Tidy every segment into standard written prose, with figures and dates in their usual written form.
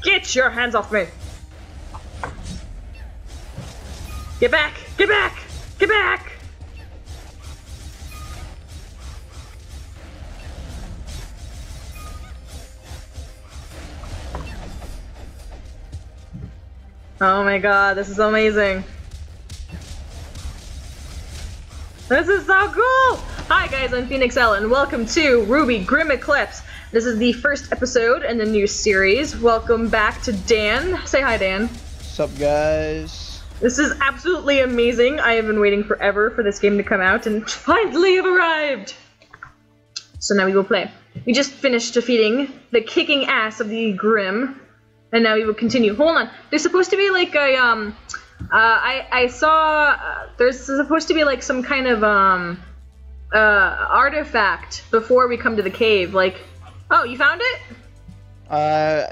Get your hands off me! Get back! Get back! Get back! Oh my god, this is amazing. This is so cool! Hi guys, I'm Phoenix L and welcome to RWBY Grimm Eclipse. This is the first episode in the new series. Welcome back to Dan. Say hi, Dan. What's up, guys? This is absolutely amazing. I have been waiting forever for this game to come out and finally have arrived! So now we will play. We just finished defeating the kicking ass of the Grimm. And now we will continue. Hold on. There's supposed to be like a, I saw, there's supposed to be like some kind of, artifact before we come to the cave. Like, oh, you found it?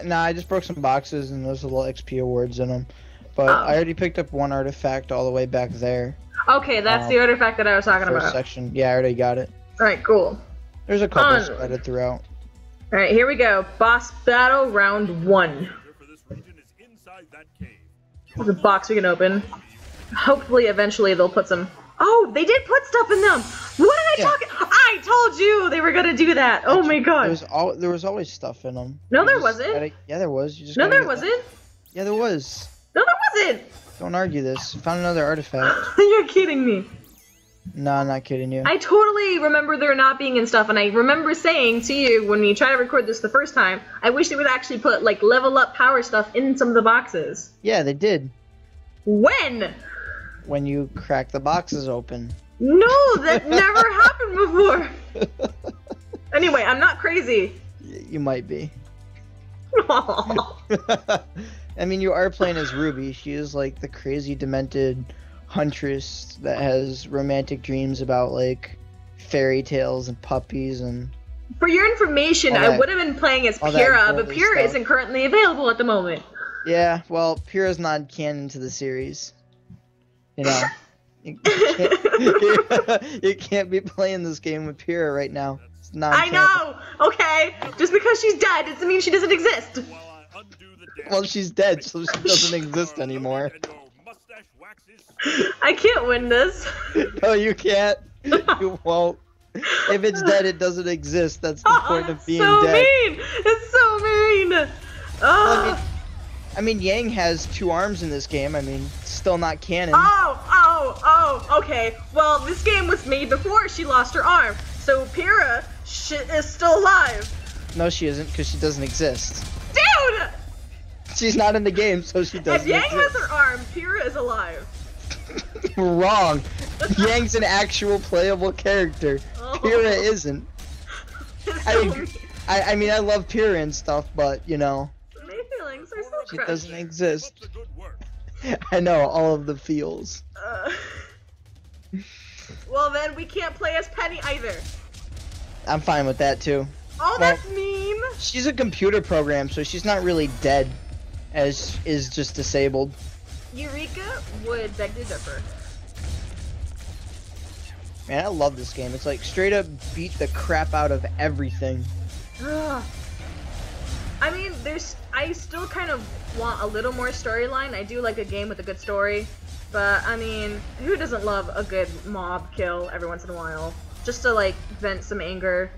Nah, I just broke some boxes and there's little XP awards in them. But I already picked up one artifact all the way back there. Okay, that's the artifact that I was talking about. Section. Yeah, I already got it. Alright, cool. There's a couple scattered throughout. Alright, here we go. Boss battle round 1. There's a box we can open. Hopefully, eventually, they'll put some... Oh, they did put stuff in them! What are they talking... I told you they were gonna do that! Oh my god! There was always stuff in them. No, there wasn't. Yeah, there was. You just no, there wasn't. Yeah, there was. No, there wasn't! Don't argue this. Found another artifact. You're kidding me. No, I'm not kidding you. I totally remember there not being in stuff, and I remember saying to you when we tried to record this the first time, I wish they would actually put, like, level up power stuff in some of the boxes. Yeah, they did. When? When you crack the boxes open. No, that never happened before. Anyway, I'm not crazy. You might be. I mean, you are playing as RWBY. She is, like, the crazy, demented huntress that has romantic dreams about, like, fairy tales and puppies and... For your information, I would have been playing as Pyrrha, but Pyrrha isn't currently available at the moment. Yeah, well, Pyrrha's not canon to the series. You know, you can't be playing this game with Pyrrha right now. It's not. I know. Okay, just because she's dead doesn't mean she doesn't exist. Well, she's dead, so she doesn't exist anymore. I can't win this. No, you can't. You won't. If it's dead, it doesn't exist. That's the point of being so dead. Mean. It's so mean. Well, I mean, Yang has 2 arms in this game. I mean, still not canon. Oh, okay. Well, this game was made before she lost her arm, so Pyrrha is still alive. No, she isn't, because she doesn't exist. Dude! She's not in the game, so she doesn't exist. If Yang has her arm, Pyrrha is alive. Wrong. Yang's an actual playable character. Pyrrha isn't. I mean, I love Pyrrha and stuff, but, you know. My feelings are so she crushed. doesn't exist. I know, all of the feels. Well, then we can't play as Penny either. I'm fine with that, too. Oh, that's mean. She's a computer program, so she's not really dead, as is just disabled. Eureka would beg to differ. Man, I love this game. It's like straight up beat the crap out of everything. Ugh. I mean, I still kind of want a little more storyline. I do like a game with a good story, but I mean, who doesn't love a good mob kill every once in a while? Just to like vent some anger,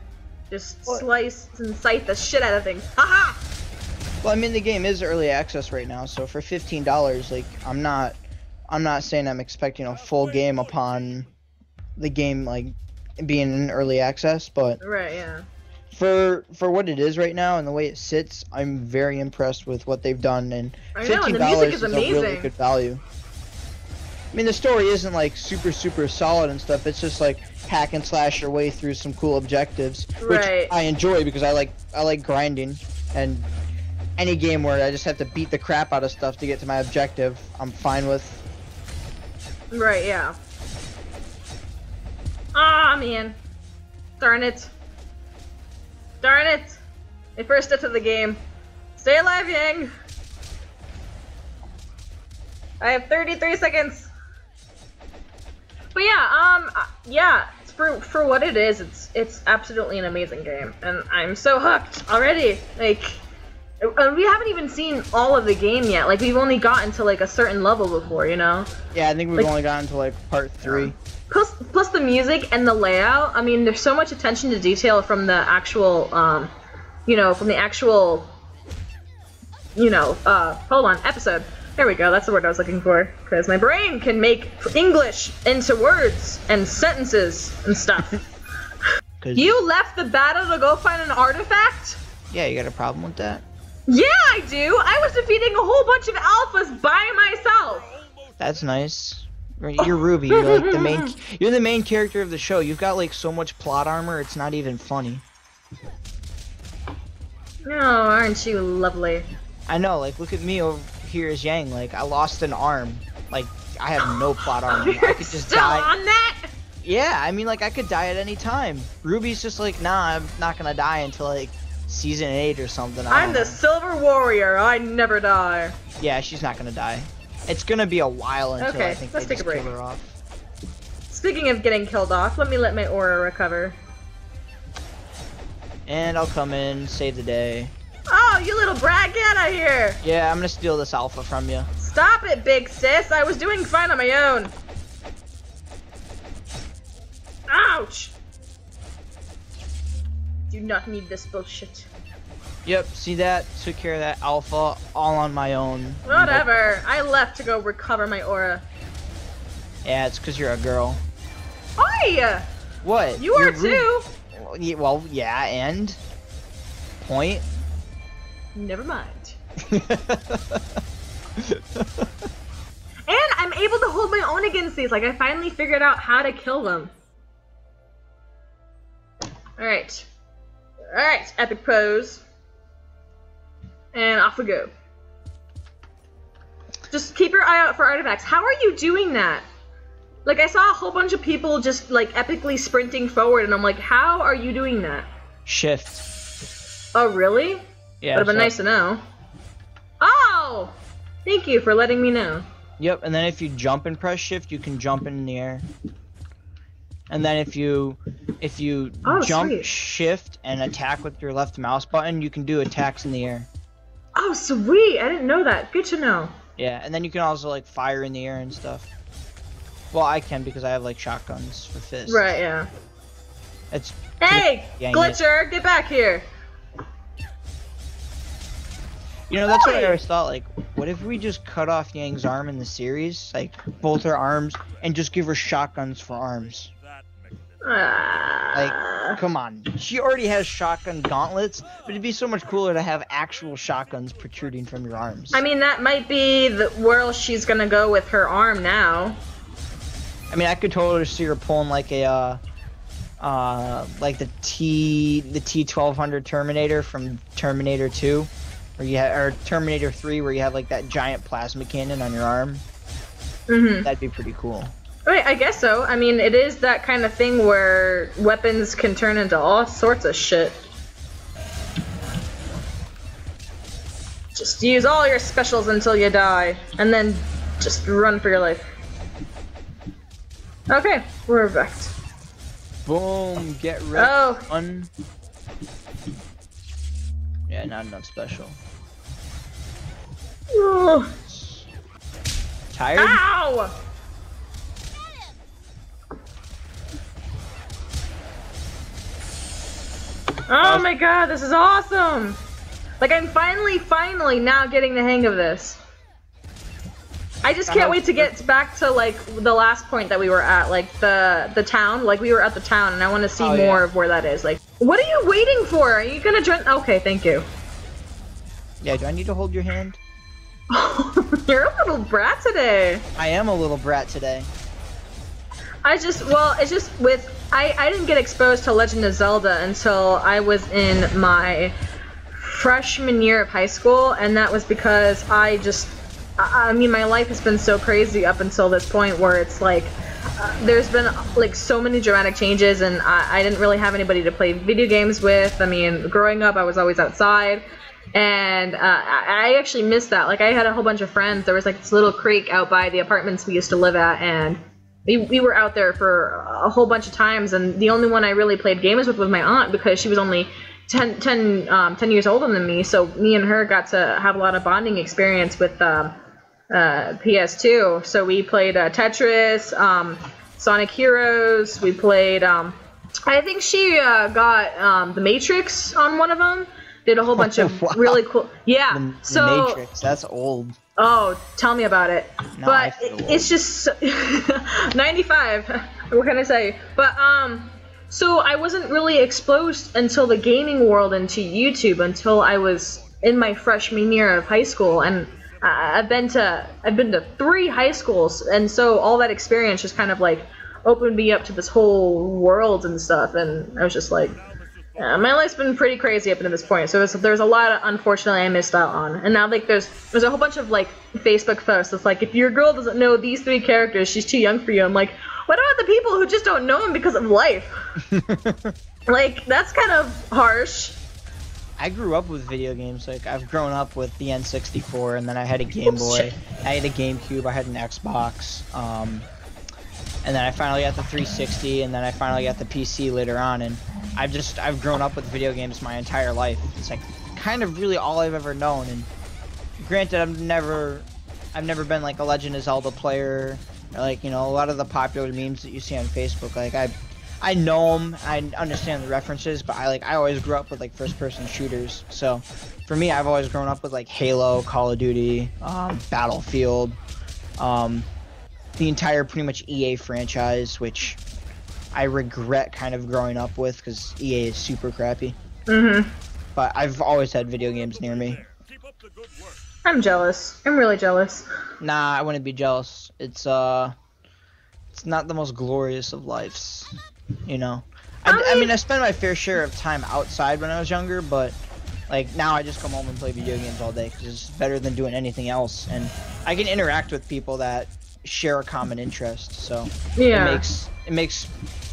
just slice and scythe the shit out of things. Haha! Well, I mean, the game is early access right now, so for $15, like, I'm not saying I'm expecting a full game upon the game, like, being in early access, but right, yeah. For what it is right now and the way it sits, I'm very impressed with what they've done, and $15 is a really good value. I mean, the story isn't, like, super solid and stuff. It's just, like, hack and slash your way through some cool objectives, which I enjoy because I like grinding, and any game where I just have to beat the crap out of stuff to get to my objective, I'm fine with. Right, yeah. Ah, man. Darn it. Darn it. The first step of the game. Stay alive, Yang. I have 33 seconds. But yeah, for what it is, it's absolutely an amazing game, and I'm so hooked already. Like, We haven't even seen all of the game yet. Like, we've only gotten to, like, a certain level before, you know? Yeah, I think we've only gotten to, like, part 3. Plus the music and the layout. I mean, there's so much attention to detail from the actual, you know, hold on, episode. There we go, that's the word I was looking for. Because my brain can make English into words and sentences and stuff. You left the battle to go find an artifact? Yeah, you got a problem with that? Yeah, I do! I was defeating a whole bunch of alphas by myself! That's nice. You're Ruby, you're like you're the main character of the show. You've got like so much plot armor, it's not even funny. Oh, aren't you lovely? I know, like, look at me over here as Yang, like, I lost an arm. Like, I have no plot armor. I could just still die. On that? Yeah, I mean, like, I could die at any time. Ruby's just like, nah, I'm not gonna die until, like, season 8 or something. I'm the Silver Warrior, I never die. Yeah, she's not gonna die. It's gonna be a while until I think let's they take a just break. kill her off. Speaking of getting killed off, let me let my aura recover. And I'll come in, save the day. Oh, you little brat, get out of here! Yeah, I'm gonna steal this alpha from you. Stop it, big sis! I was doing fine on my own! Ouch! Do not need this bullshit. Yep, see that? Took care of that alpha all on my own. Whatever, I left to go recover my aura. Yeah, it's because you're a girl. Oi! What? You are too! Well, yeah, and? Point? Never mind. And I'm able to hold my own against these. Like, I finally figured out how to kill them. Alright. Alright, epic pose. And off we go. Just keep your eye out for artifacts. How are you doing that? Like, I saw a whole bunch of people just, like, epically sprinting forward, and I'm like, how are you doing that? Shift. Oh, really? Yeah. Would've been nice to know. Oh! Thank you for letting me know. Yep, and then if you jump and press shift, you can jump in the air. And then if you jump, sweet. shift, and attack with your left mouse button, you can do attacks in the air. Oh, sweet! I didn't know that. Good to know. Yeah, and then you can also, like, fire in the air and stuff. Well, I can because I have, like, shotguns for fists. Right, yeah. It's Hey! Glitcher! Get back here! You know, that's what I always thought, like, what if we just cut off Yang's arm in the series? Like, both her arms, and just give her shotguns for arms. Like, come on. She already has shotgun gauntlets, but it'd be so much cooler to have actual shotguns protruding from your arms. I mean, that might be where she's gonna go with her arm now. I mean, I could totally see her pulling, like, a, like the T-1200 Terminator from Terminator 2. Or Terminator 3, where you have, like, that giant plasma cannon on your arm. Mm-hmm. That'd be pretty cool. Right, I guess so. I mean, it is that kind of thing where weapons can turn into all sorts of shit. Just use all your specials until you die, and then just run for your life. Okay, we're wrecked. Boom, get wrecked. Oh. One. Yeah, not enough special. Oh. Tired? Ow! Oh my god, this is awesome! Like, I'm finally now getting the hang of this. I just can't wait to get back to, like, the last point that we were at, like, the town. Like, we were at the town, and I want to see more of where that is. Like, what are you waiting for? Are you gonna join? Okay, thank you. Yeah, do I need to hold your hand? You're a little brat today. I am a little brat today. It's just with... I didn't get exposed to Legend of Zelda until I was in my freshman year of high school, and that was because I mean, my life has been so crazy up until this point where it's like, there's been like so many dramatic changes, and I didn't really have anybody to play video games with. I mean, growing up, I was always outside, and I actually missed that. Like, I had a whole bunch of friends. There was like this little creek out by the apartments we used to live at, and we were out there for a whole bunch of times, and the only one I really played games with was my aunt, because she was only 10 years older than me, so me and her got to have a lot of bonding experience with PS2. So we played Tetris, Sonic Heroes. We played. I think she got The Matrix on one of them. Did a whole bunch of Wow. really cool. Yeah. The Matrix. That's old. Oh, tell me about it. No, but it's just 95. What can I say? But so I wasn't really exposed until the gaming world into YouTube until I was in my freshman year of high school, and I've been to 3 high schools, and so all that experience just kind of like opened me up to this whole world and stuff, and I was just like, yeah, my life's been pretty crazy up until this point. So there's a lot, unfortunately, I missed out on. And now like there's a whole bunch of like Facebook posts that's like, if your girl doesn't know these 3 characters, she's too young for you. I'm like, what about the people who just don't know them because of life? Like, that's kind of harsh. I grew up with video games. Like, I've grown up with the N64, and then I had a Game Boy, I had a GameCube, I had an Xbox, and then I finally got the 360, and then I finally got the PC later on, and I've grown up with video games my entire life. It's like kind of really all I've ever known. And granted, I've never been like a Legend of Zelda player, or like, you know, a lot of the popular memes that you see on Facebook. Like I know them, I understand the references, but I always grew up with like first-person shooters. So for me, I've always grown up with like Halo, Call of Duty, Battlefield, the entire pretty much EA franchise, which I regret kind of growing up with because EA is super crappy. But I've always had video games near me. I'm jealous. I'm really jealous. Nah, I wouldn't be jealous. It's not the most glorious of lives, you know. I mean, I spent my fair share of time outside when I was younger, but like now I just come home and play video games all day because it's better than doing anything else, and I can interact with people that share a common interest. So yeah, it makes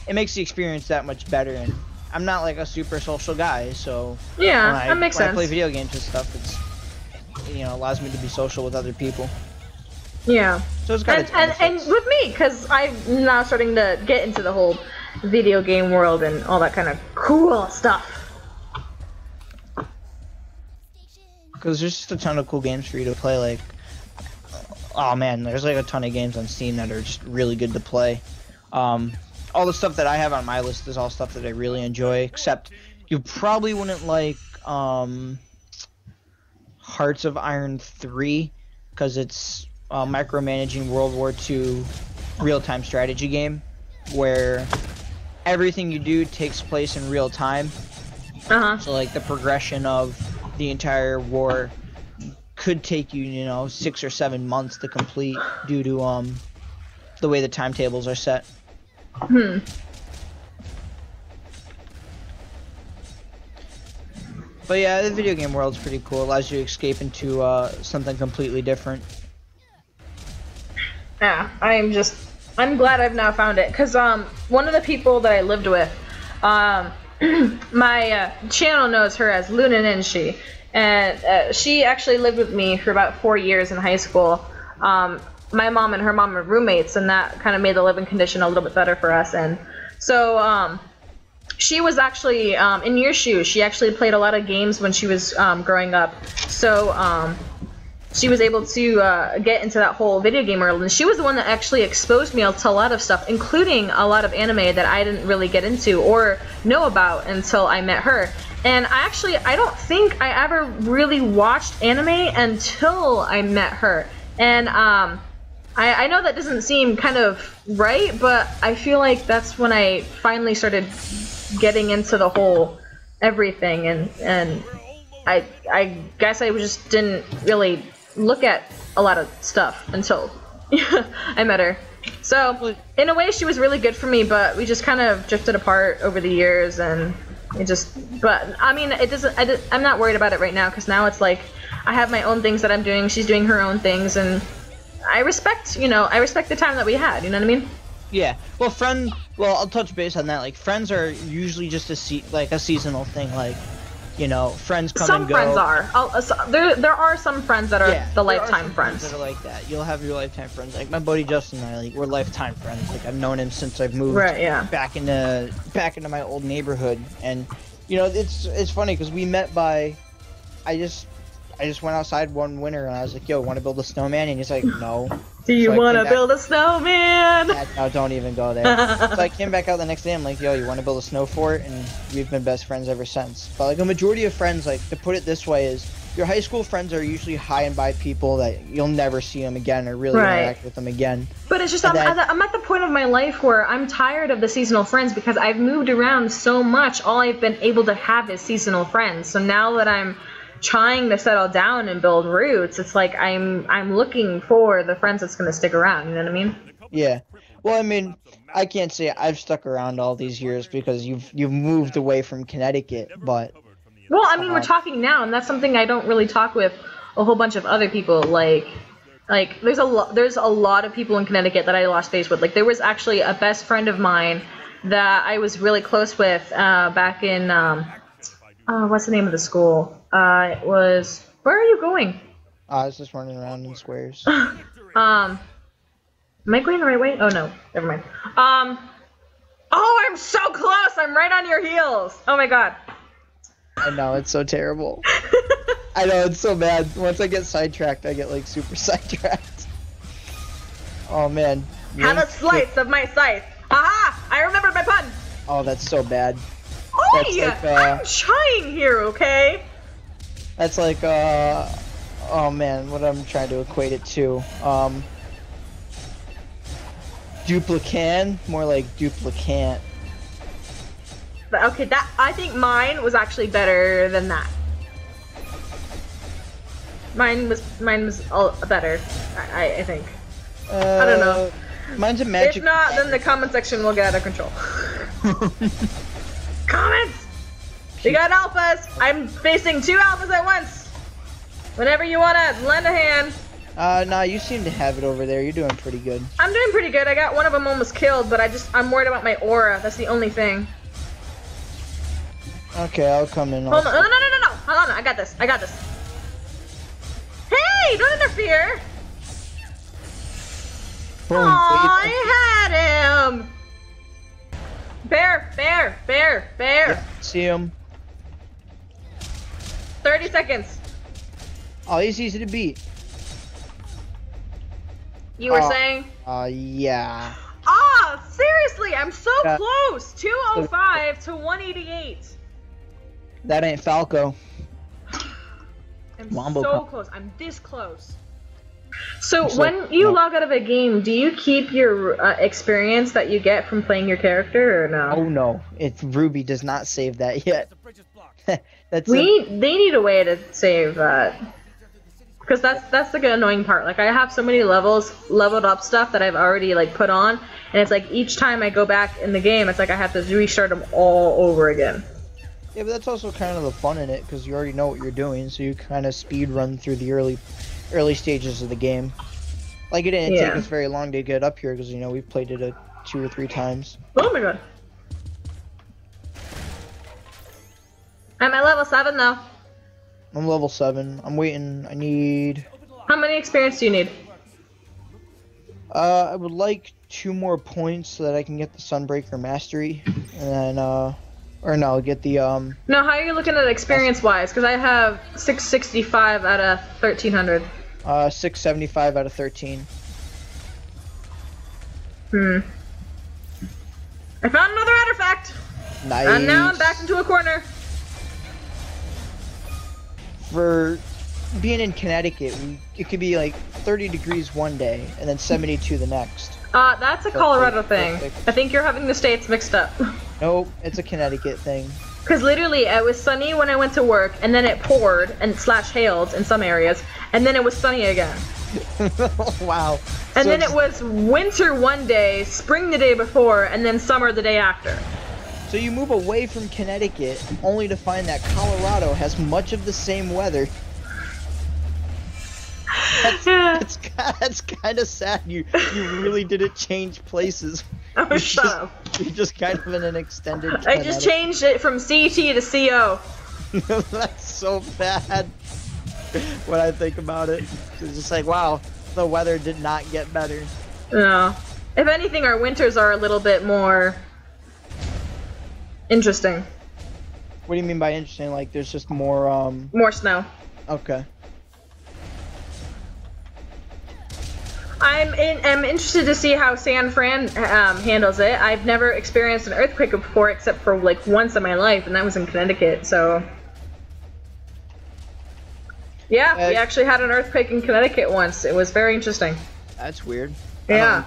the experience that much better. And I'm not like a super social guy, so yeah, that makes sense. When I play video games and stuff, it's, you know, allows me to be social with other people. Yeah. So it's got its benefits. And with me, because I'm now starting to get into the whole video game world and all that kind of cool stuff. Because there's just a ton of cool games for you to play. Like, oh man, there's like a ton of games on Steam that are just really good to play. All the stuff that I have on my list is all stuff that I really enjoy, except you probably wouldn't like Hearts of Iron 3, because it's a micromanaging World War II real-time strategy game where everything you do takes place in real time. So like the progression of the entire war could take you, you know, 6 or 7 months to complete due to the way the timetables are set. But yeah, the video game world's pretty cool. It allows you to escape into something completely different. Yeah, I'm glad I've now found it, because one of the people that I lived with, my channel knows her as Luna Ninshi, and she actually lived with me for about 4 years in high school. My mom and her mom were roommates, and that kind of made the living condition a little bit better for us. And so she was actually in your shoes. She actually played a lot of games when she was growing up. So she was able to get into that whole video game world, and she was the one that actually exposed me to a lot of stuff, including a lot of anime that I didn't really get into or know about until I met her. And I don't think I ever really watched anime until I met her. And I know that doesn't seem kind of right, but I feel like that's when I finally started getting into the whole everything, and I guess I just didn't really look at a lot of stuff until I met her. So in a way, she was really good for me, but we just kind of drifted apart over the years, and but I mean, I'm not worried about it right now, because now it's like I have my own things that I'm doing, she's doing her own things, and I respect the time that we had, you know what I mean? Yeah. Well, I'll touch base on that. Like, friends are usually just a seasonal thing. Like, you know, friends come and go. Some friends are. There are some friends that are the lifetime friends. That are like that. You'll have your lifetime friends. Like my buddy Justin and I, like, we're lifetime friends. Like, I've known him since I've moved back into my old neighborhood, and You know, it's funny because we met by, I just went outside one winter and I was like, yo, want to build a snowman? And he's like, no. Do you want to build a snowman? Yeah, no, don't even go there. So I came back out the next day. I'm like, yo, you want to build a snow fort? And we've been best friends ever since. But like a majority of friends, like to put it this way, is your high school friends are usually high and by people that you'll never see them again or really interact with them again. But it's just I'm at the point of my life where I'm tired of the seasonal friends because I've moved around so much. All I've been able to have is seasonal friends. So now that I'm trying to settle down and build roots, it's like I'm looking for the friends that's gonna stick around. You know what I mean? Yeah. Well, I mean, I can't say I've stuck around all these years because you've moved away from Connecticut, but. Well, I mean, we're talking now, and that's something I don't really talk with a whole bunch of other people. Like there's a lot of people in Connecticut that I lost face with. Like there was actually a best friend of mine that I was really close with back in what's the name of the school? It was. Where are you going? I was just running around in squares. Am I going the right way? Oh no, never mind. Oh, I'm so close. I'm right on your heels. Oh my god. I know, it's so terrible. I know, it's so bad. Once I get sidetracked, I get like super sidetracked. Oh man. Have a slice of my scythe. Aha! I remembered my pun. Oh, that's so bad. Oh yeah, I'm trying here, okay? That's like oh man, what I'm trying to equate it to. Duplican, more like duplicant. Okay, that I think mine was actually better than that. Mine was all better. I think. I don't know. Mine's a magic. If not, then the comment section will get out of control. Comments! We got alphas! I'm facing 2 alphas at once! Whenever you wanna lend a hand. Nah, you seem to have it over there. You're doing pretty good. I'm doing pretty good. I got one of them almost killed, but I'm worried about my aura. That's the only thing. Okay, I'll come in. Hold on. No. Hold on. I got this. Hey, don't interfere! Boom. Aw, I had him! Bear! Yeah, see him. 30 seconds. Oh, he's easy to beat. You were saying? Yeah. Ah, seriously, I'm so close! 205 to 188. That ain't Falco. I'm so close. I'm this close. So when you log out of a game, do you keep your experience that you get from playing your character, or no? Oh no, RWBY does not save that yet. They need a way to save that, because that's the annoying part. Like I have so many leveled up stuff that I've already like put on, and it's like each time I go back in the game, it's like I have to restart them all over again. Yeah, but that's also kind of the fun in it, because you already know what you're doing, so you kind of speed run through the early stages of the game. Like it didn't take us very long to get up here, because we played it 2 or 3 times. Oh my god! I'm at level 7 though. I'm level 7. I'm waiting. I need. How many experience do you need? I would like 2 more points so that I can get the Sunbreaker Mastery, and then or no, get the No, how are you looking at experience wise? Because I have 665 out of 1300. 675 out of 13. I found another artifact. Nice. And now I'm back into a corner. For being in Connecticut, it could be like 30 degrees one day and then 72 the next. That's a Colorado thing. I think you're having the states mixed up. Nope, it's a Connecticut thing. Because literally, it was sunny when I went to work, and then it poured and /hailed in some areas, and then it was sunny again. Wow. And then it was winter one day, spring the day before, and then summer the day after. So you move away from Connecticut, only to find that Colorado has much of the same weather. That's kind of sad. You really didn't change places. Oh, shut up. You're just kind of in an extended I just changed it from CT to CO. That's so bad when I think about it. It's just like, wow, the weather did not get better. No. If anything, our winters are a little bit more interesting. What do you mean by interesting? Like, there's just more, More snow. Okay. I'm interested to see how San Fran handles it. I've never experienced an earthquake before, except for like once in my life, and that was in Connecticut. So, yeah, we actually had an earthquake in Connecticut once. It was very interesting. That's weird. Yeah.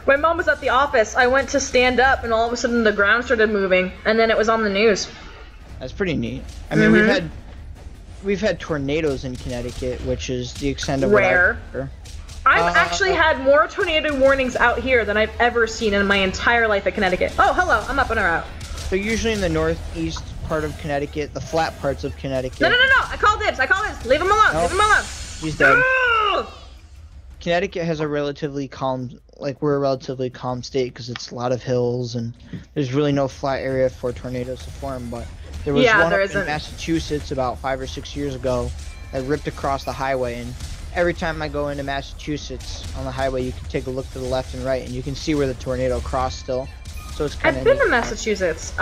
When Mom was at the office, I went to stand up, and all of a sudden the ground started moving, and then it was on the news. That's pretty neat. I mean, we've had tornadoes in Connecticut, which is the extent of rare. I've actually had more tornado warnings out here than I've ever seen in my entire life at Connecticut. Oh, hello, I'm up and around. They're usually in the northeast part of Connecticut, the flat parts of Connecticut. No, I called dibs, Leave him alone, Leave him alone. He's dead. No! Connecticut has a relatively calm, we're a relatively calm state because it's a lot of hills and there's really no flat area for tornadoes to form, but there was one up in Massachusetts about 5 or 6 years ago that ripped across the highway, and every time I go into Massachusetts on the highway, you can take a look to the left and right, and you can see where the tornado crossed still. So it's kind of. I've been to Massachusetts.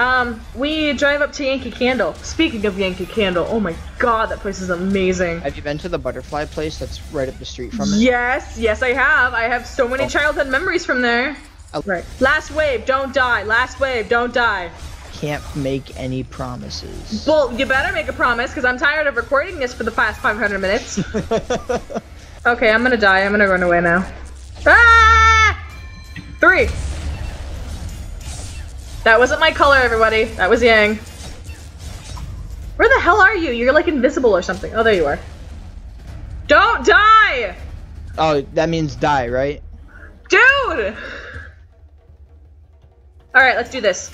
We drive up to Yankee Candle. Speaking of Yankee Candle, oh my God, that place is amazing. Have you been to the butterfly place that's right up the street from it? Yes, I have. I have so many childhood memories from there. Right. Last wave, don't die. Last wave, don't die. Can't make any promises. Well, you better make a promise, because I'm tired of recording this for the past 500 minutes. Okay, I'm gonna die. I'm gonna run away now. Ah! 3. That wasn't my color, everybody. That was Yang. Where the hell are you? You're like invisible or something. Oh, there you are. Don't die! Oh, that means die, right? Dude! Alright, let's do this.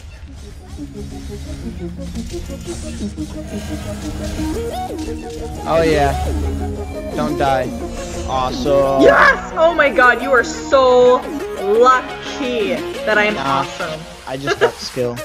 Oh yeah. Don't die. Awesome. Yes! Oh my God, you are so lucky that I am awesome. I just got skill.